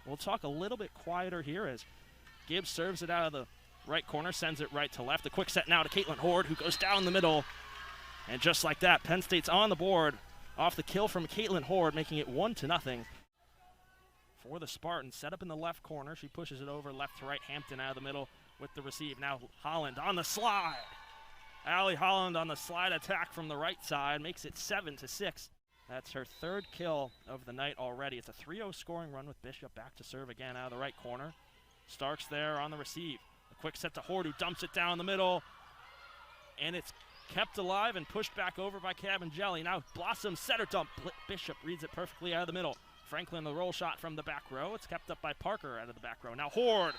We'll talk a little bit quieter here as Gibbs serves it out of the right corner, sends it right to left. A quick set now to Caitlin Horde, who goes down the middle. And just like that, Penn State's on the board off the kill from Caitlin Horde, making it 1-0. For the Spartans, set up in the left corner. She pushes it over left to right. Hampton out of the middle with the receive. Now Holland on the slide. Allie Holland on the slide attack from the right side makes it 7-6. That's her third kill of the night already. It's a 3-0 scoring run with Bishop back to serve again out of the right corner. Starks there on the receive. A quick set to Horde, who dumps it down the middle. And it's kept alive and pushed back over by Cabangeli. Now Blossom center dump. Bishop reads it perfectly out of the middle. Franklin the roll shot from the back row. It's kept up by Parker out of the back row. Now Horde.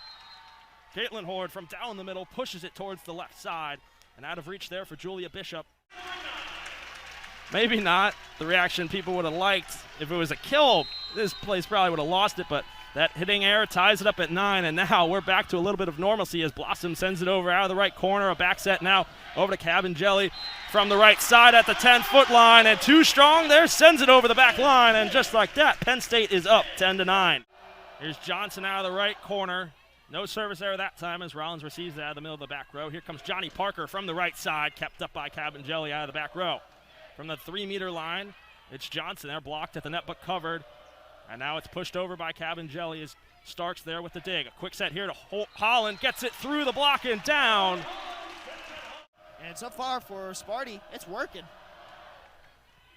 Caitlin Horde from down the middle pushes it towards the left side. And out of reach there for Julia Bishop. Maybe not the reaction people would have liked. If it was a kill, this place probably would have lost it, but that hitting air ties it up at 9, and now we're back to a little bit of normalcy as Blossom sends it over out of the right corner. A back set now over to Cabangeli from the right side at the 10-foot line, and too strong there, sends it over the back line, and just like that, Penn State is up 10-9. Here's Johnson out of the right corner. No service error that time as Rollins receives it out of the middle of the back row. Here comes Johnny Parker from the right side, kept up by Cabangeli out of the back row. From the 3-meter line, it's Johnson there, blocked at the net but covered. And now it's pushed over by Cabangeli as Starks there with the dig. A quick set here to Holland, gets it through the block and down. And so far for Sparty, it's working.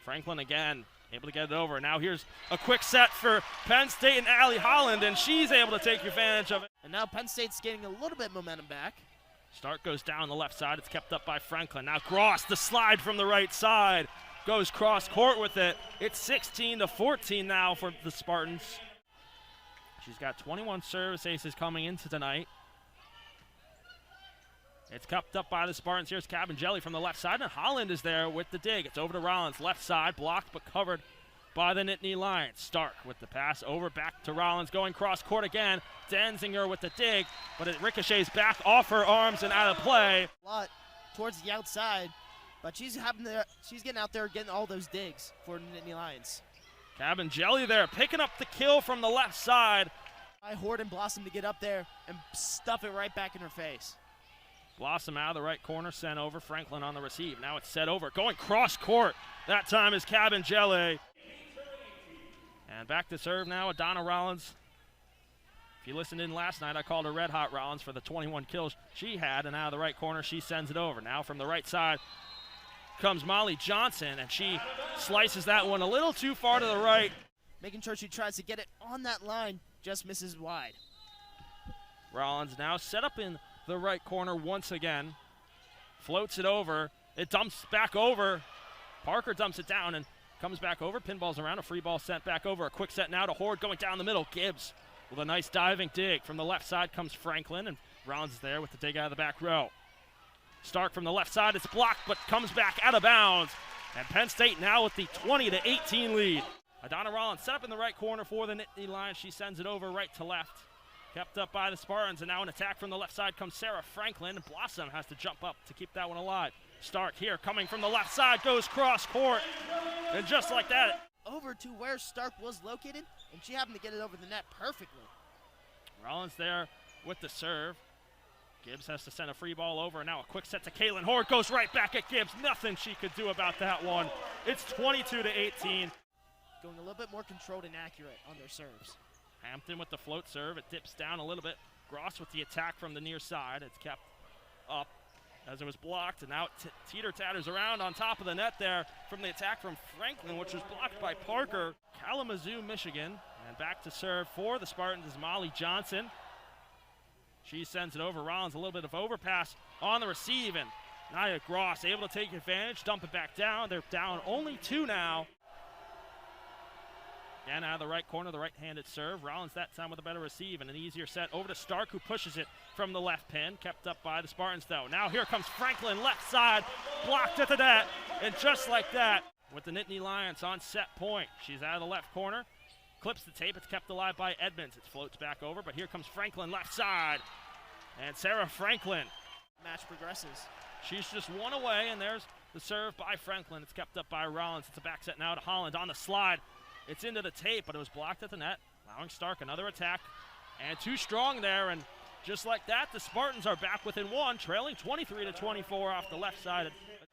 Franklin again, able to get it over. Now here's a quick set for Penn State and Allie Holland, and she's able to take advantage of it. And now Penn State's getting a little bit momentum back. Stark goes down the left side. It's kept up by Franklin. Now Gross, the slide from the right side. Goes cross court with it. It's 16-14 now for the Spartans. She's got 21 service aces coming into tonight. It's kept up by the Spartans. Here's Cabangeli from the left side, and Holland is there with the dig. It's over to Rollins, left side, blocked but covered by the Nittany Lions. Stark with the pass over back to Rollins, going cross court again. Denzinger with the dig, but it ricochets back off her arms and out of play. A lot towards the outside, but she's getting out there getting all those digs for the Nittany Lions. Cabangeli there, picking up the kill from the left side. I Horde and Blossom to get up there and stuff it right back in her face. Blossom out of the right corner, sent over. Franklin on the receive. Now it's set over, going cross court. That time is Cabangeli. And back to serve now, Adana Rollins. If you listened in last night, I called her Red Hot Rollins for the 21 kills she had, and out of the right corner, she sends it over. Now from the right side comes Molly Johnson, and she slices that one a little too far to the right. Making sure she tries to get it on that line, just misses wide. Rollins now set up in the right corner once again. Floats it over. It dumps back over. Parker dumps it down and comes back over. Pinballs around. A free ball sent back over. A quick set now to Horde going down the middle. Gibbs with a nice diving dig. From the left side comes Franklin, and Rollins is there with the dig out of the back row. Stark from the left side. It's blocked but comes back out of bounds. And Penn State now with the 20-18 lead. Adana Rollins set up in the right corner for the Nittany Lions. She sends it over right to left. Kept up by the Spartans, and now an attack from the left side comes Sarah Franklin. Blossom has to jump up to keep that one alive. Stark here, coming from the left side, goes cross court. And just like that. Over to where Stark was located, and she happened to get it over the net perfectly. Rollins there with the serve. Gibbs has to send a free ball over, and now a quick set to Caitlin Horde, goes right back at Gibbs. Nothing she could do about that one. It's 22-18. Going a little bit more controlled and accurate on their serves. Hampton with the float serve. It dips down a little bit. Gross with the attack from the near side. It's kept up as it was blocked, and now it teeter-tatters around on top of the net there from the attack from Franklin, which was blocked by Parker. Kalamazoo, Michigan. And back to serve for the Spartans is Molly Johnson. She sends it over. Rollins, a little bit of overpass on the receive, and Nia Gross able to take advantage, dump it back down. They're down only 2 now. Again, out of the right corner, the right-handed serve. Rollins that time with a better receive and an easier set over to Stark, who pushes it from the left pin. Kept up by the Spartans, though. Now here comes Franklin, left side, blocked at the net. And just like that, with the Nittany Lions on set point. She's out of the left corner, clips the tape. It's kept alive by Edmonds. It floats back over, but here comes Franklin, left side. And Sarah Franklin. Match progresses. She's just one away, and there's the serve by Franklin. It's kept up by Rollins. It's a back set now to Holland on the slide. It's into the tape, but it was blocked at the net. allowing Stark another attack. And too strong there, and just like that, the Spartans are back within one, trailing 23-24 off the left side.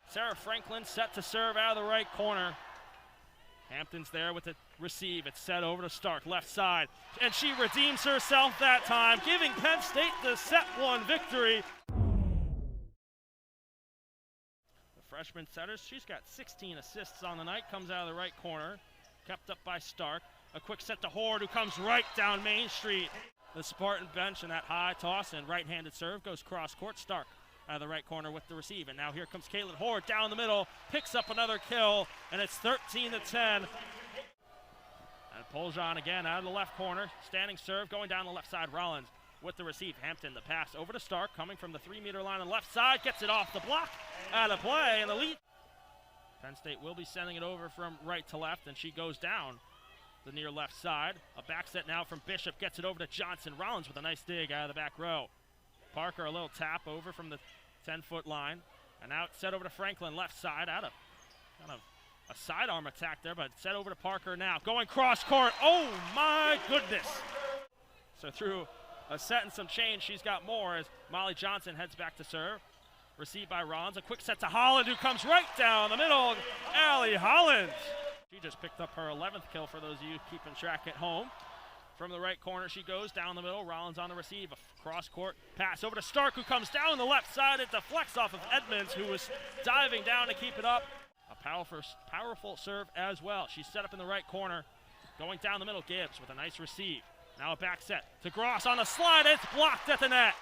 Sarah Franklin set to serve out of the right corner. Hampton's there with the receive. It's set over to Stark, left side. And she redeems herself that time, giving Penn State the set one victory. The freshman setter, she's got 16 assists on the night, comes out of the right corner. Kept up by Stark. A quick set to Horde, who comes right down Main Street. The Spartan bench and that high toss and right-handed serve goes cross-court. Stark out of the right corner with the receive. And now here comes Caitlin Horde down the middle, picks up another kill, and it's 13-10. And Poljan again out of the left corner. Standing serve going down the left side. Rollins with the receive. Hampton, the pass over to Stark, coming from the 3-meter line on the left side. Gets it off the block, out of play, and the lead. Penn State will be sending it over from right to left, and she goes down the near left side. A back set now from Bishop, gets it over to Johnson. Rollins with a nice dig out of the back row. Parker, a little tap over from the 10-foot line. And now it's set over to Franklin, left side, out of kind of a sidearm attack there, but set over to Parker now. Going cross court, oh my goodness. So through a set and some change, she's got more as Molly Johnson heads back to serve. Received by Rollins, a quick set to Holland, who comes right down the middle. Allie Holland. She just picked up her 11th kill for those of you keeping track at home. From the right corner, she goes down the middle. Rollins on the receive. A cross-court pass over to Stark, who comes down the left side. It deflects off of Edmonds, who was diving down to keep it up. A powerful serve as well. She's set up in the right corner. Going down the middle, Gibbs with a nice receive. Now a back set to Gross on the slide. It's blocked at the net.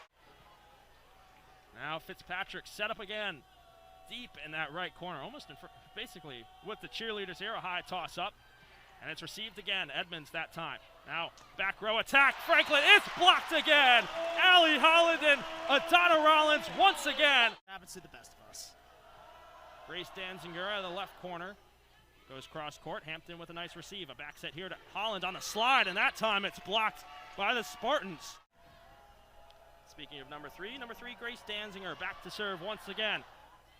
Now Fitzpatrick set up again. Deep in that right corner, almost in basically with the cheerleaders here, a high toss up, and it's received again. Edmonds that time. Now back row attack. Franklin, it's blocked again. Allie Holland and Adana Rollins once again. Happens to the best of us. Grace Danziger out of the left corner goes cross court. Hampton with a nice receive. A back set here to Holland on the slide, and that time it's blocked by the Spartans. Speaking of number three, Grace Danziger back to serve once again.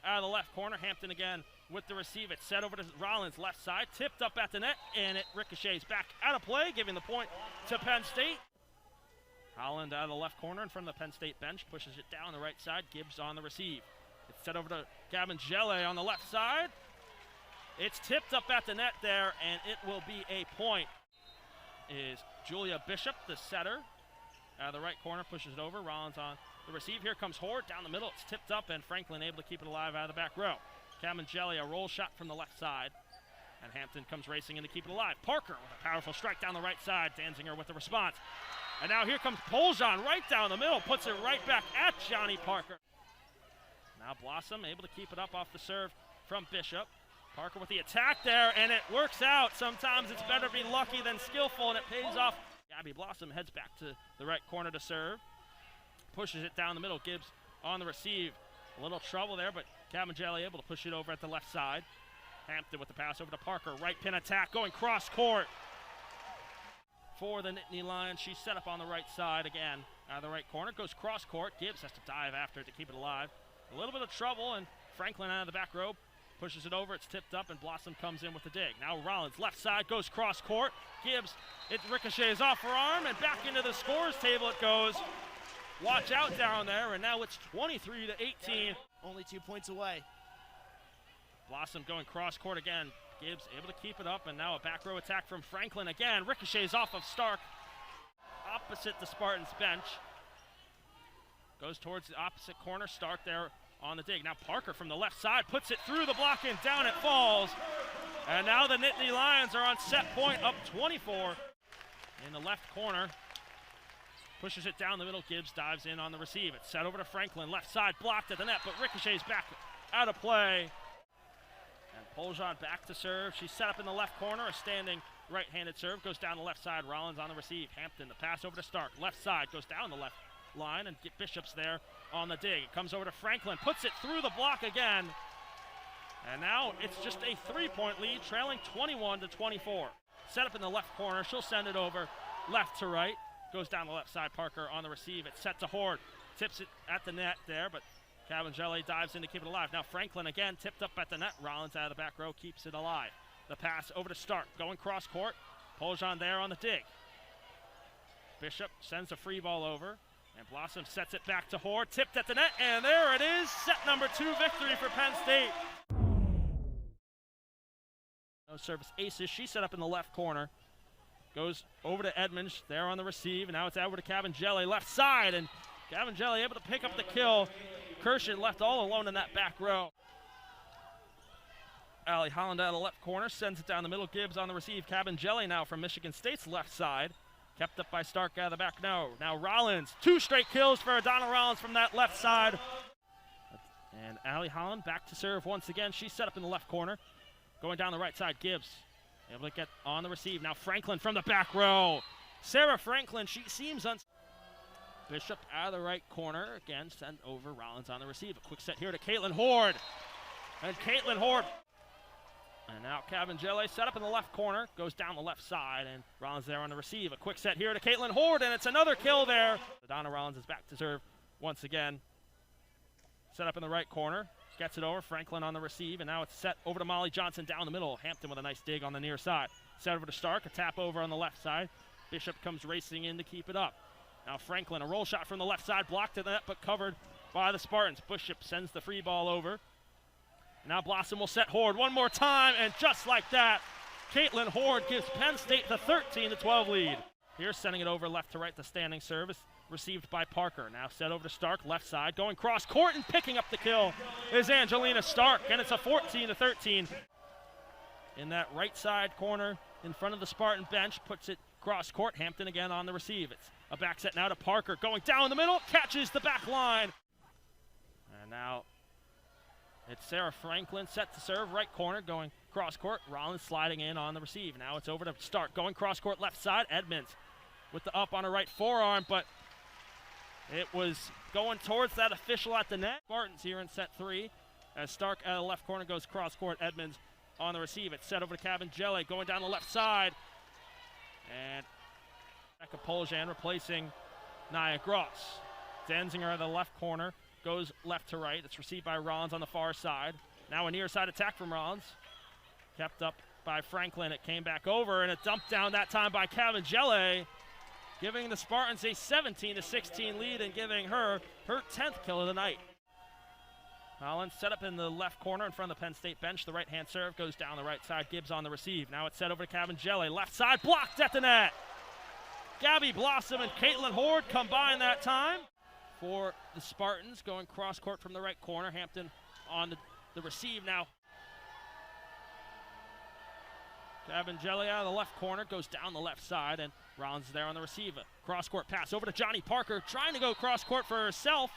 Out of the left corner, Hampton again with the receive. It's set over to Rollins, left side, tipped up at the net, and it ricochets back out of play, giving the point to Penn State. Holland out of the left corner in front of the Penn State bench, pushes it down the right side. Gibbs on the receive. It's set over to Gavin Gelle on the left side. It's tipped up at the net there, and it will be a point. Is Julia Bishop, the setter. Out of the right corner, pushes it over. Rollins on the receive. Here comes Horde down the middle. It's tipped up, and Franklin able to keep it alive out of the back row. Camangeli, a roll shot from the left side, and Hampton comes racing in to keep it alive. Parker with a powerful strike down the right side. Danziger with the response. And now here comes Poljan right down the middle, puts it right back at Johnny Parker. Now Blossom able to keep it up off the serve from Bishop. Parker with the attack there, and it works out. Sometimes it's better to be lucky than skillful, and it pays off. Gabby Blossom heads back to the right corner to serve. Pushes it down the middle. Gibbs on the receive. A little trouble there, but Camangeli able to push it over at the left side. Hampton with the pass over to Parker. Right pin attack going cross court for the Nittany Lions. She's set up on the right side again. Out of the right corner. Goes cross court. Gibbs has to dive after it to keep it alive. A little bit of trouble, and Franklin out of the back row. Pushes it over, it's tipped up, and Blossom comes in with the dig. Now Rollins, left side, goes cross court. Gibbs, it ricochets off her arm, and back into the scores table it goes. Watch out down there, and now it's 23-18. Only 2 points away. Blossom going cross court again. Gibbs able to keep it up, and now a back row attack from Franklin again. Ricochets off of Stark, opposite the Spartans bench. Goes towards the opposite corner. Stark there on the dig. Now Parker from the left side puts it through the block and down it falls. And now the Nittany Lions are on set point, up 24. In the left corner. Pushes it down the middle. Gibbs dives in on the receive. It's set over to Franklin. Left side blocked at the net, but ricochets back out of play. And Poljan back to serve. She's set up in the left corner. A standing right-handed serve. Goes down the left side. Rollins on the receive. Hampton, the pass over to Stark. Left side goes down the left line, and Bishop's there on the dig. It comes over to Franklin. Puts it through the block again. And now it's just a 3-point lead, trailing 21-24. Set up in the left corner. She'll send it over left to right. Goes down the left side. Parker on the receive. It's set to Horde. Tips it at the net there, but Camangeli dives in to keep it alive. Now Franklin again tipped up at the net. Rollins out of the back row keeps it alive. The pass over to Stark. Going cross court. Poljan there on the dig. Bishop sends a free ball over, and Blossom sets it back to Hoard, tipped at the net, and there it is, set number 2 victory for Penn State. No service aces, she set up in the left corner, goes over to Edmonds, there on the receive, and now it's over to Cabangeli, left side, and Cabangeli able to pick up the kill. Kirshen left all alone in that back row. Allie Holland out of the left corner, sends it down the middle, Gibbs on the receive, Cabangeli now from Michigan State's left side. Kept up by Stark out of the back. Now Rollins. 2 straight kills for Adana Rollins from that left side. And Allie Holland back to serve once again. She's set up in the left corner. Going down the right side, Gibbs. Able to get on the receive. Now Franklin from the back row. Sarah Franklin, she seems Bishop out of the right corner. Again, send over Rollins on the receive. A quick set here to Caitlin Hoard. And Caitlin Hoard. And now Cabangeli set up in the left corner, goes down the left side, and Rollins there on the receive. A quick set here to Caitlin Hoard, and it's another kill there. Donna Rollins is back to serve once again. Set up in the right corner, gets it over, Franklin on the receive, and now it's set over to Molly Johnson down the middle. Hampton with a nice dig on the near side. Set over to Stark, a tap over on the left side. Bishop comes racing in to keep it up. Now Franklin, a roll shot from the left side, blocked at the net, but covered by the Spartans. Bishop sends the free ball over. Now Blossom will set Hoard one more time, and just like that, Caitlin Hoard gives Penn State the 13-12 lead. Here sending it over left to right, the standing service received by Parker. Now set over to Stark, left side, going cross court and picking up the kill is Angelina Stark, and it's a 14-13. In that right side corner in front of the Spartan bench, puts it cross court. Hampton again on the receive. It's a back set now to Parker, going down the middle, catches the back line. And now it's Sarah Franklin set to serve, right corner, going cross court. Rollins sliding in on the receive. Now it's over to Stark, going cross court left side. Edmonds with the up on her right forearm, but it was going towards that official at the net. Spartans here in set 3 as Stark out of the left corner goes cross court. Edmonds on the receive. It's set over to Cabangeli, going down the left side. And Becca Poljan replacing Nia Gross. Denzinger out of the left corner. Goes left to right. It's received by Rollins on the far side. Now a near side attack from Rollins. Kept up by Franklin. It came back over, and a dump down that time by Cabangeli, giving the Spartans a 17-16 lead and giving her 10th kill of the night. Rollins set up in the left corner in front of the Penn State bench. The right-hand serve goes down the right side. Gibbs on the receive. Now it's set over to Cabangeli. Left side blocked at the net. Gabby Blossom and Caitlin Hoard combine that time for the Spartans, going cross court from the right corner. Hampton on the receive now. Cabangeli out of the left corner, goes down the left side, and Rollins is there on the receiver. Cross court pass over to Johnny Parker, trying to go cross court for herself,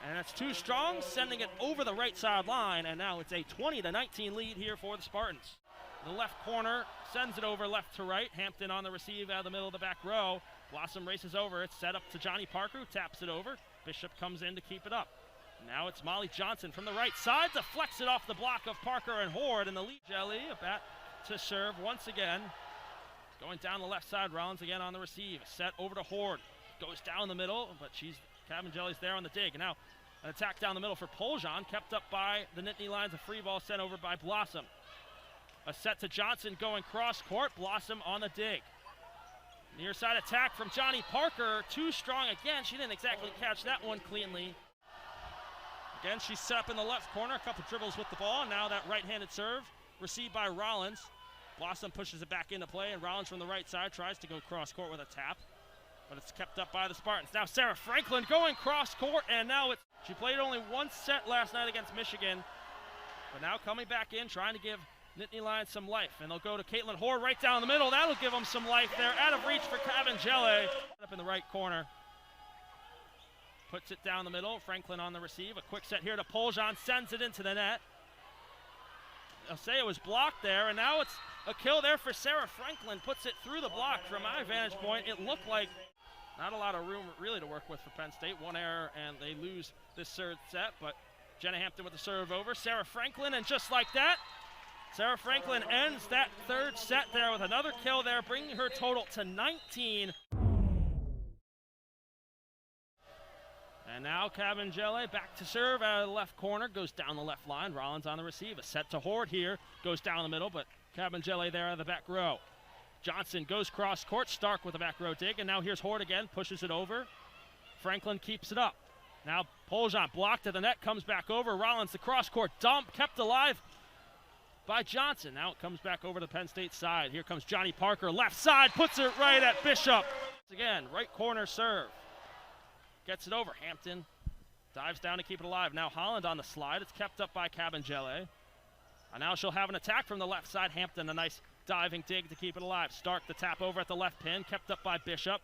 and it's too strong, sending it over the right sideline, and now it's a 20-19 lead here for the Spartans. The left corner sends it over left to right. Hampton on the receive out of the middle of the back row. Blossom races over. It's set up to Johnny Parker, who taps it over. Bishop comes in to keep it up. Now it's Molly Johnson from the right side, deflects it off the block of Parker and Hoard, and the lead. Jelly, a bat to serve once again. Going down the left side, Rollins again on the receive. Set over to Hoard. Goes down the middle, but Cabangeli's there on the dig. And now an attack down the middle for Poljan, kept up by the Nittany Lions. A free ball sent over by Blossom. A set to Johnson going cross court. Blossom on the dig. Near side attack from Johnny Parker. Too strong again. She didn't exactly catch that one cleanly. Again, she's set up in the left corner. A couple dribbles with the ball. Now that right-handed serve received by Rollins. Blossom pushes it back into play, and Rollins from the right side tries to go cross court with a tap, but it's kept up by the Spartans. Now Sarah Franklin going cross court, and now she played only one set last night against Michigan, but now coming back in, trying to give Nittany Lions some life, and they'll go to Caitlin Hoard right down the middle. That'll give them some life there. Out of reach for Cabangeli. Up in the right corner. Puts it down the middle. Franklin on the receive. A quick set here to Poljan. Sends it into the net. I'll say it was blocked there, and now it's a kill there for Sarah Franklin. Puts it through the block. From my vantage point, it looked like not a lot of room really to work with for Penn State. One error, and they lose this third set, but Jenna Hampton with the serve over. Sarah Franklin, and just like that, Sarah Franklin ends that third set there with another kill there, bringing her total to 19. And now Cabangeli back to serve out of the left corner, goes down the left line. Rollins on the receive. A set to Hoard here, goes down the middle, but Cabangeli there out of the back row. Johnson goes cross court. Stark with a back row dig, and now here's Horde again, pushes it over. Franklin keeps it up. Now Poljan blocked at the net, comes back over. Rollins, the cross court dump, kept alive by Johnson. Now it comes back over to Penn State side. Here comes Johnny Parker, left side, puts it right at Bishop. Again, right corner serve. Gets it over. Hampton dives down to keep it alive. Now Holland on the slide. It's kept up by Cabangele. And now she'll have an attack from the left side. Hampton, a nice diving dig to keep it alive. Stark, the tap over at the left pin, kept up by Bishop.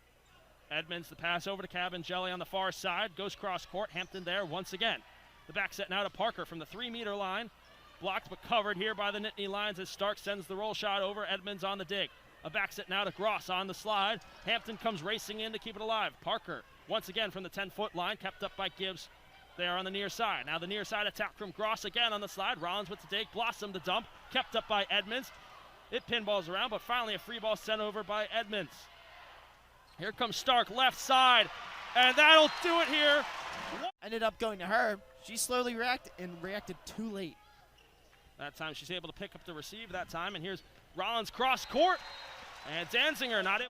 Edmonds, the pass over to Cabangele on the far side. Goes cross court. Hampton there once again. The back set now to Parker from the 3-meter line. Blocked but covered here by the Nittany Lions as Stark sends the roll shot over. Edmonds on the dig. A back set now to Gross on the slide. Hampton comes racing in to keep it alive. Parker once again from the 10-foot line, kept up by Gibbs there on the near side. Now the near side attack from Gross again on the slide. Rollins with the dig. Blossom the dump, kept up by Edmonds. It pinballs around, but finally a free ball sent over by Edmonds. Here comes Stark, left side, and that'll do it here. Ended up going to her. She slowly reacted too late. That time she's able to pick up the receive that time, and here's Rollins cross court, and Danziger not it.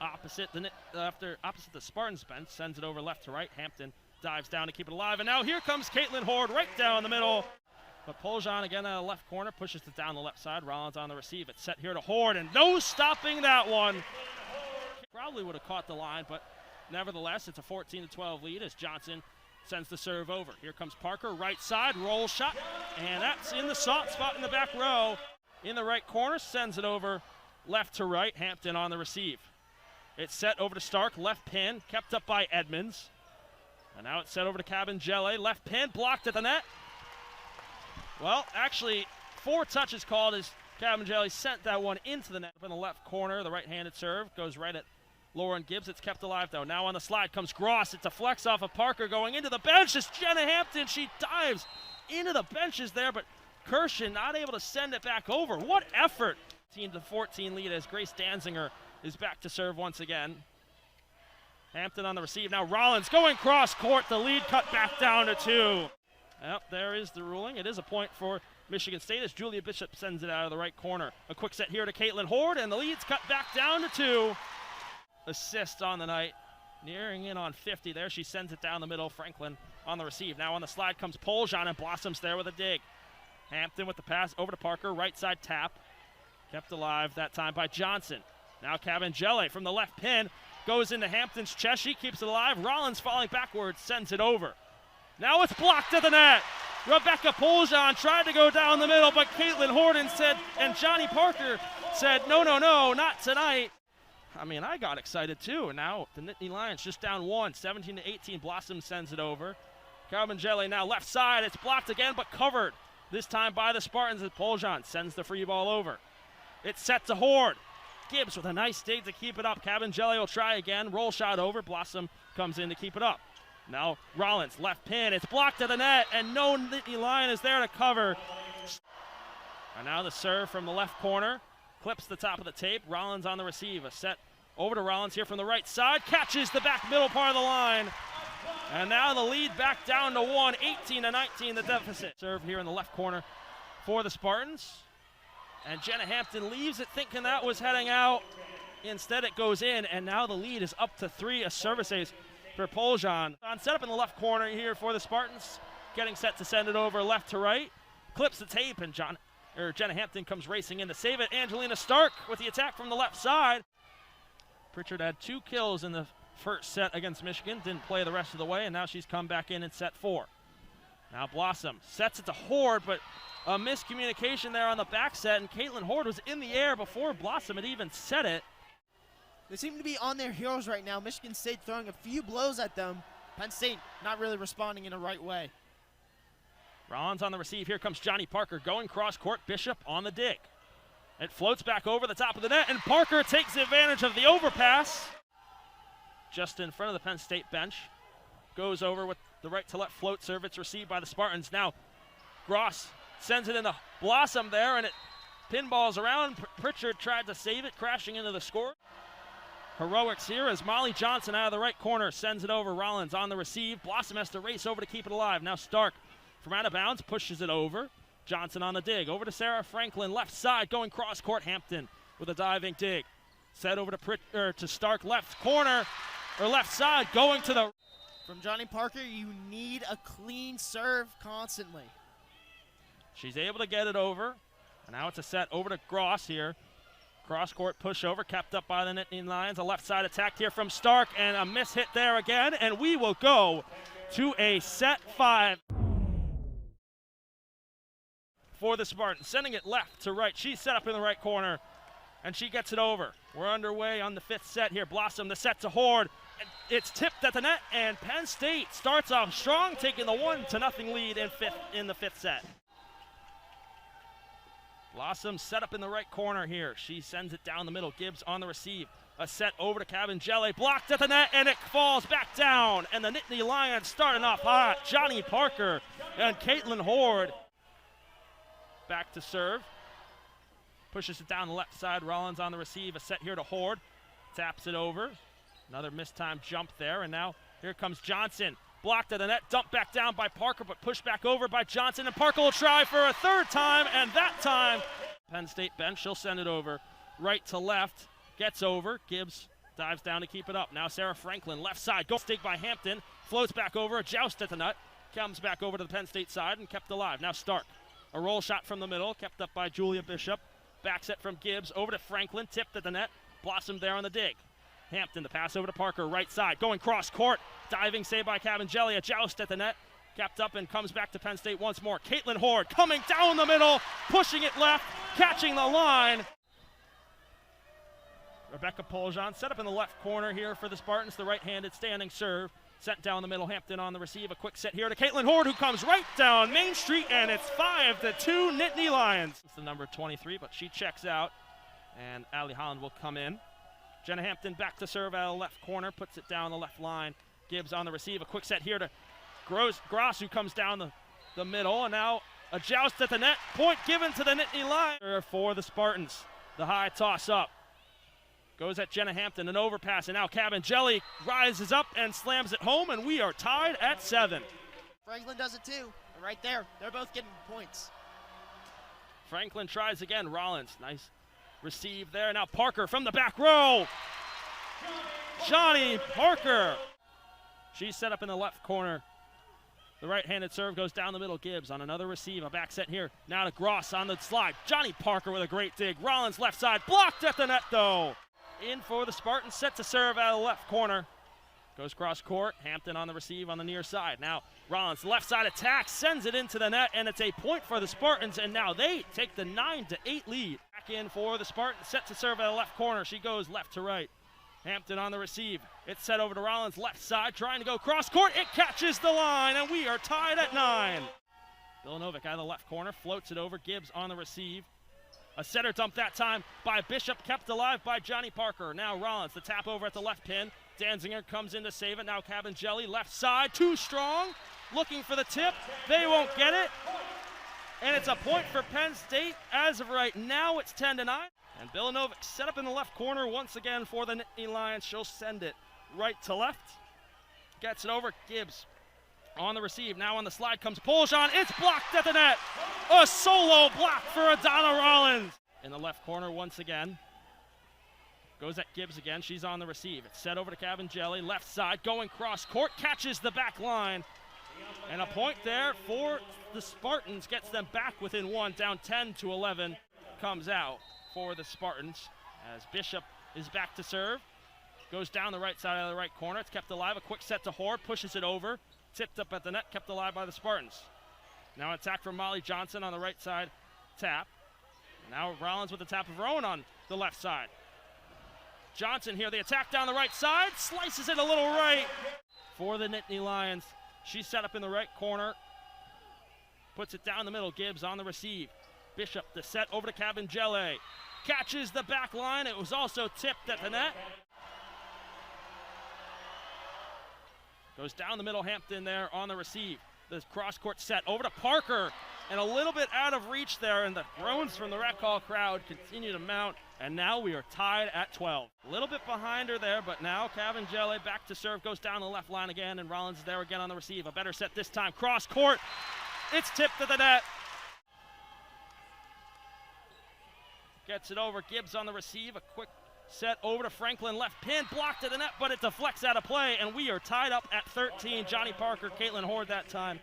Opposite the Spartans bench, sends it over left to right. Hampton dives down to keep it alive, and now here comes Caitlin Horde right down the middle. But Poljan again out of the left corner, pushes it down the left side. Rollins on the receive. It's set here to Horde, and no stopping that one. Probably would have caught the line, but nevertheless, it's a 14-12 lead as Johnson sends the serve over. Here comes Parker, right side, roll shot, and that's in the soft spot in the back row. In the right corner, sends it over left to right. Hampton on the receive. It's set over to Stark, left pin, kept up by Edmonds. And now it's set over to Cabangele, left pin, blocked at the net. Well, actually, 4 touches called as Cabangele sent that one into the net. Up in the left corner, the right-handed serve goes right at Lauren Gibbs. It's kept alive, though. Now on the slide comes Gross. It deflects off of Parker going into the bench. It's Jenna Hampton. She dives into the benches there, but Kirshen not able to send it back over. What effort! 14 lead as Grace Danziger is back to serve once again. Hampton on the receive. Now Rollins going cross court. The lead cut back down to 2. Yep, there is the ruling. It is a point for Michigan State as Julia Bishop sends it out of the right corner. A quick set here to Caitlin Horde, and the lead's cut back down to 2. Assist on the night, nearing in on 50 there. She sends it down the middle. Franklin on the receive. Now on the slide comes Poljan, and Blossoms there with a dig. Hampton with the pass over to Parker. Right side tap. Kept alive that time by Johnson. Now Cabangele from the left pin goes into Hampton's chest. She keeps it alive. Rollins falling backwards, sends it over. Now it's blocked at the net. Rebecca Poljan tried to go down the middle, but Caitlin Horden said, and Johnny Parker said, no, not tonight. I mean, I got excited too. And now the Nittany Lions just down 1, 17-18. Blossom sends it over. Cabangele now left side. It's blocked again, but covered. This time by the Spartans as Poljan sends the free ball over. It's set to Horde. Gibbs with a nice dig to keep it up. Cabangele will try again. Roll shot over. Blossom comes in to keep it up. Now Rollins, left pin. It's blocked to the net, and no Nittany Lion is there to cover. And now the serve from the left corner. Clips the top of the tape. Rollins on the receive. A set over to Rollins here from the right side. Catches the back middle part of the line. And now the lead back down to 1, 18-19 the deficit. Serve here in the left corner for the Spartans. And Jenna Hampton leaves it thinking that was heading out. Instead it goes in, and now the lead is up to 3. A service ace for Poljan. Set up in the left corner here for the Spartans. Getting set to send it over left to right. Clips the tape, and Jenna Hampton comes racing in to save it. Angelina Stark with the attack from the left side. Pritchard had 2 kills in the first set against Michigan. Didn't play the rest of the way, and now she's come back in set 4. Now Blossom sets it to Horde, but a miscommunication there on the back set, and Caitlin Horde was in the air before Blossom had even set it. They seem to be on their heels right now. Michigan State throwing a few blows at them. Penn State not really responding in the right way. Rollins on the receive. Here comes Johnny Parker going cross court. Bishop on the dig. It floats back over the top of the net, and Parker takes advantage of the overpass. Just in front of the Penn State bench. Goes over with the right to left float serve. It's received by the Spartans. Now Gross sends it into Blossom there, and it pinballs around. Pritchard tried to save it, crashing into the score. Heroics here as Molly Johnson out of the right corner sends it over. Rollins on the receive. Blossom has to race over to keep it alive. Now Stark from out of bounds pushes it over. Johnson on the dig. Over to Sarah Franklin. Left side going cross court. Hampton with a diving dig. Set over to Stark, left corner, or left side, going to the... From Johnny Parker, you need a clean serve constantly. She's able to get it over. And now it's a set over to Gross here. Cross-court pushover, kept up by the Nittany Lions. A left side attack here from Stark, and a miss hit there again. And we will go to a set 5 for the Spartans. Sending it left to right. She's set up in the right corner, and she gets it over. We're underway on the 5th set here. Blossom, the set to Horde. It's tipped at the net, and Penn State starts off strong, taking the 1-0 lead in the 5th set. Blossom set up in the right corner here. She sends it down the middle. Gibbs on the receive. A set over to Cabangeli. Blocked at the net, and it falls back down. And the Nittany Lions starting off hot. Johnny Parker and Caitlin Horde. Back to serve. Pushes it down the left side. Rollins on the receive. A set here to Horde. Taps it over. Another mistimed jump there. And now here comes Johnson. Blocked at the net. Dumped back down by Parker, but pushed back over by Johnson. And Parker will try for a 3rd time. And that time, Penn State bench, she'll send it over right to left. Gets over. Gibbs dives down to keep it up. Now Sarah Franklin, left side. Goal stick by Hampton. Floats back over. A joust at the net. Comes back over to the Penn State side and kept alive. Now Stark. A roll shot from the middle. Kept up by Julia Bishop. Back set from Gibbs. Over to Franklin. Tipped at the net. Blossom there on the dig. Hampton, the pass over to Parker. Right side. Going cross court. Diving save by Cabangeli. A joust at the net. Kept up and comes back to Penn State once more. Caitlin Horde coming down the middle. Pushing it left. Catching the line. Rebecca Poljan set up in the left corner here for the Spartans. The right-handed standing serve. Sent down the middle. Hampton on the receive. A quick set here to Caitlin Horde, who comes right down Main Street, and it's 5-2 Nittany Lions. It's the number 23, but she checks out, and Allie Holland will come in. Jenna Hampton back to serve out of the left corner. Puts it down the left line. Gibbs on the receive. A quick set here to Gross, who comes down the middle. And now a joust at the net. Point given to the Nittany Lions for the Spartans. The high toss up. Goes at Jenna Hampton, an overpass, and now Cabangeli rises up and slams it home, and we are tied at 7. Franklin does it too. Right there, they're both getting points. Franklin tries again. Rollins, nice receive there. Now Parker from the back row. Johnny Parker. She's set up in the left corner. The right-handed serve goes down the middle. Gibbs on another receive. A back set here. Now to Gross on the slide. Johnny Parker with a great dig. Rollins left side. Blocked at the net though. In for the Spartans, set to serve out of the left corner. Goes cross court. Hampton on the receive on the near side. Now Rollins left side attack, sends it into the net, and it's a point for the Spartans, and now they take the 9-8 lead. Back in for the Spartans, set to serve out of the left corner. She goes left to right. Hampton on the receive. It's set over to Rollins left side, trying to go cross court. It catches the line, and we are tied at 9. Vilanovic out of the left corner, floats it over. Gibbs on the receive. A setter dump that time by Bishop, kept alive by Johnny Parker. Now Rollins, the tap over at the left pin. Danziger comes in to save it. Now Cabangeli, left side, too strong. Looking for the tip. They won't get it. And it's a point for Penn State. As of right now, it's 10-9. And Vilanovic set up in the left corner once again for the Nittany Lions. She'll send it right to left. Gets it over. Gibbs on the receive. Now on the slide comes Poljan. It's blocked at the net. A solo block for Adana Rollins. In the left corner once again. Goes at Gibbs again. She's on the receive. It's set over to Cabangeli. Left side going cross court. Catches the back line. And a point there for the Spartans. Gets them back within 1. Down 10-11. Comes out for the Spartans as Bishop is back to serve. Goes down the right side of the right corner. It's kept alive. A quick set to Horde. Pushes it over. Tipped up at the net. Kept alive by the Spartans. Now an attack from Molly Johnson on the right side. Tap. Now Rollins with the tap of her own on the left side. Johnson here. The attack down the right side. Slices it a little right for the Nittany Lions. She's set up in the right corner. Puts it down the middle. Gibbs on the receive. Bishop the set over to Cabangeli. Catches the back line. It was also tipped at the net. Goes down the middle. Hampton there on the receive. The cross-court set over to Parker. And a little bit out of reach there. And the groans from the Rec Hall crowd continue to mount. And now we are tied at 12. A little bit behind her there, but now Cabangeli back to serve. Goes down the left line again. And Rollins is there again on the receive. A better set this time. Cross-court. It's tipped at the net. Gets it over. Gibbs on the receive. A quick set over to Franklin. Left pin. Blocked to the net, but it deflects out of play. And we are tied up at 13. Johnny Parker, Caitlin Horde that time.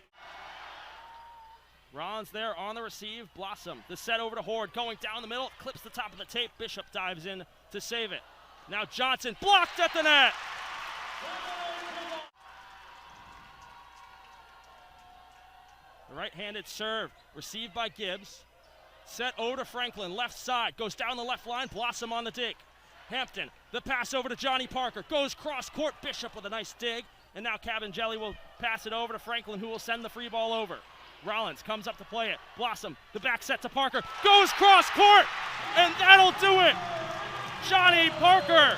Rollins there on the receive. Blossom. The set over to Horde. Going down the middle. Clips the top of the tape. Bishop dives in to save it. Now Johnson. Blocked at the net. The right-handed serve. Received by Gibbs. Set over to Franklin, left side, goes down the left line, Blossom on the dig. Hampton, the pass over to Johnny Parker, goes cross court, Bishop with a nice dig, and now Cabangeli will pass it over to Franklin, who will send the free ball over. Rollins comes up to play it, Blossom, the back set to Parker, goes cross court, and that'll do it! Johnny Parker!